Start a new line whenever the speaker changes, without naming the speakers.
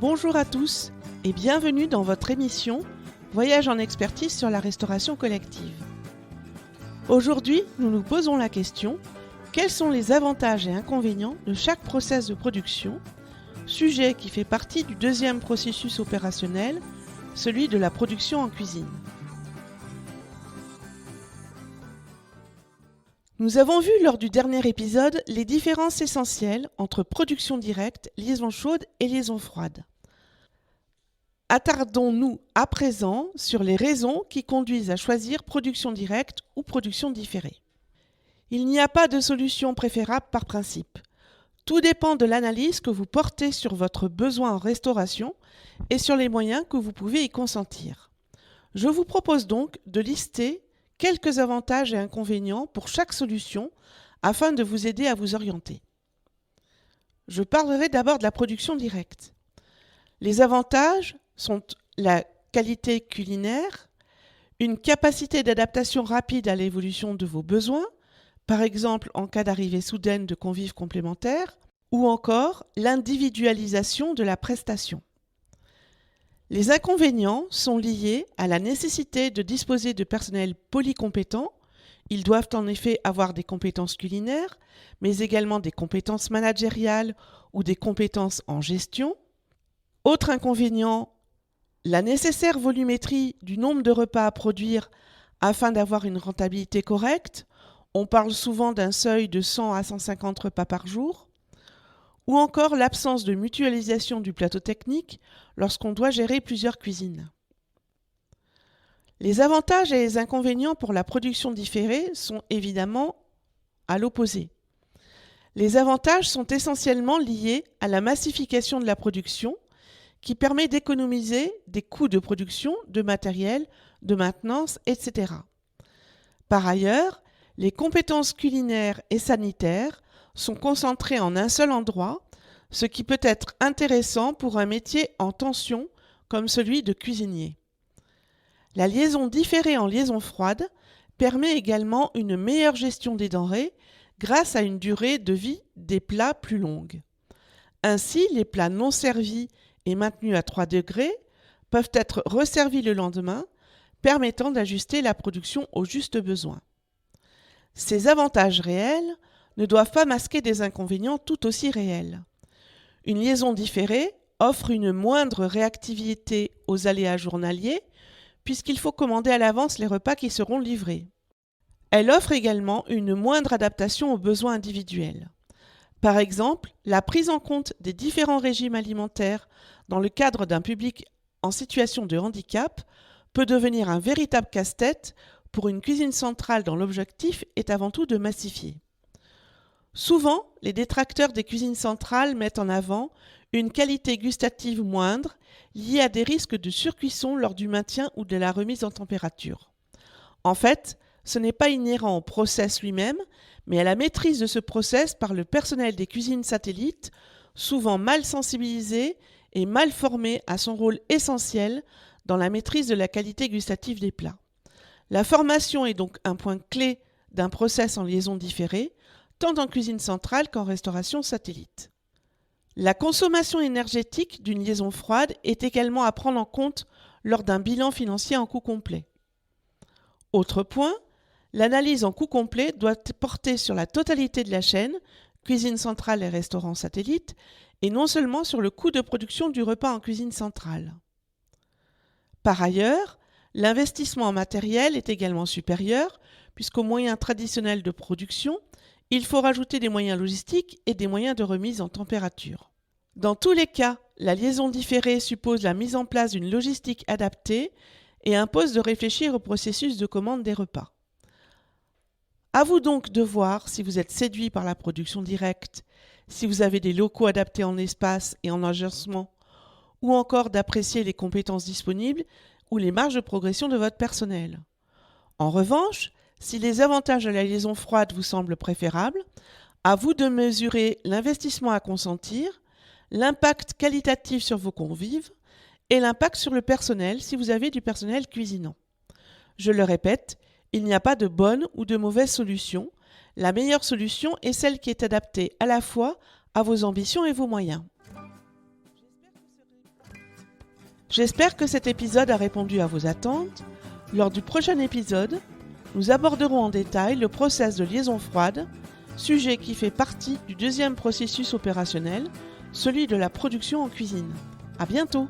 Bonjour à tous et bienvenue dans votre émission Voyage en expertise sur la restauration collective. Aujourd'hui, nous nous posons la question: quels sont les avantages et inconvénients de chaque process de production, sujet qui fait partie du deuxième processus opérationnel, celui de la production en cuisine. Nous avons vu lors du dernier épisode les différences essentielles entre production directe, liaison chaude et liaison froide. Attardons-nous à présent sur les raisons qui conduisent à choisir production directe ou production différée. Il n'y a pas de solution préférable par principe. Tout dépend de l'analyse que vous portez sur votre besoin en restauration et sur les moyens que vous pouvez y consentir. Je vous propose donc de lister quelques avantages et inconvénients pour chaque solution afin de vous aider à vous orienter. Je parlerai d'abord de la production directe. Les avantages sont la qualité culinaire, une capacité d'adaptation rapide à l'évolution de vos besoins, par exemple en cas d'arrivée soudaine de convives complémentaires, ou encore l'individualisation de la prestation. Les inconvénients sont liés à la nécessité de disposer de personnel polycompétent. Ils doivent en effet avoir des compétences culinaires, mais également des compétences managériales ou des compétences en gestion. Autre inconvénient, la nécessaire volumétrie du nombre de repas à produire afin d'avoir une rentabilité correcte. On parle souvent d'un seuil de 100 à 150 repas par jour. Ou encore l'absence de mutualisation du plateau technique lorsqu'on doit gérer plusieurs cuisines. Les avantages et les inconvénients pour la production différée sont évidemment à l'opposé. Les avantages sont essentiellement liés à la massification de la production qui permet d'économiser des coûts de production, de matériel, de maintenance, etc. Par ailleurs, les compétences culinaires et sanitaires sont concentrées en un seul endroit, ce qui peut être intéressant pour un métier en tension comme celui de cuisinier. La liaison différée en liaison froide permet également une meilleure gestion des denrées grâce à une durée de vie des plats plus longue. Ainsi, les plats non servis et maintenus à 3 degrés peuvent être resservis le lendemain, permettant d'ajuster la production au juste besoin. Ces avantages réels ne doivent pas masquer des inconvénients tout aussi réels. Une liaison différée offre une moindre réactivité aux aléas journaliers puisqu'il faut commander à l'avance les repas qui seront livrés. Elle offre également une moindre adaptation aux besoins individuels. Par exemple, la prise en compte des différents régimes alimentaires dans le cadre d'un public en situation de handicap peut devenir un véritable casse-tête pour une cuisine centrale dont l'objectif est avant tout de massifier. Souvent, les détracteurs des cuisines centrales mettent en avant une qualité gustative moindre liée à des risques de surcuisson lors du maintien ou de la remise en température. En fait, ce n'est pas inhérent au process lui-même, mais à la maîtrise de ce process par le personnel des cuisines satellites, souvent mal sensibilisé et mal formé à son rôle essentiel dans la maîtrise de la qualité gustative des plats. La formation est donc un point clé d'un process en liaison différée, tant en cuisine centrale qu'en restauration satellite. La consommation énergétique d'une liaison froide est également à prendre en compte lors d'un bilan financier en coût complet. Autre point, l'analyse en coût complet doit porter sur la totalité de la chaîne, cuisine centrale et restaurant satellite, et non seulement sur le coût de production du repas en cuisine centrale. Par ailleurs, l'investissement en matériel est également supérieur, puisqu'aux moyens traditionnels de production, il faut rajouter des moyens logistiques et des moyens de remise en température. Dans tous les cas, la liaison différée suppose la mise en place d'une logistique adaptée et impose de réfléchir au processus de commande des repas. À vous donc de voir si vous êtes séduit par la production directe, si vous avez des locaux adaptés en espace et en agencement, ou encore d'apprécier les compétences disponibles ou les marges de progression de votre personnel. En revanche, si les avantages de la liaison froide vous semblent préférables, à vous de mesurer l'investissement à consentir, l'impact qualitatif sur vos convives et l'impact sur le personnel si vous avez du personnel cuisinant. Je le répète, il n'y a pas de bonne ou de mauvaise solution. La meilleure solution est celle qui est adaptée à la fois à vos ambitions et vos moyens. J'espère que cet épisode a répondu à vos attentes. Lors du prochain épisode, nous aborderons en détail le process de liaison froide, sujet qui fait partie du deuxième processus opérationnel, celui de la production en cuisine. À bientôt!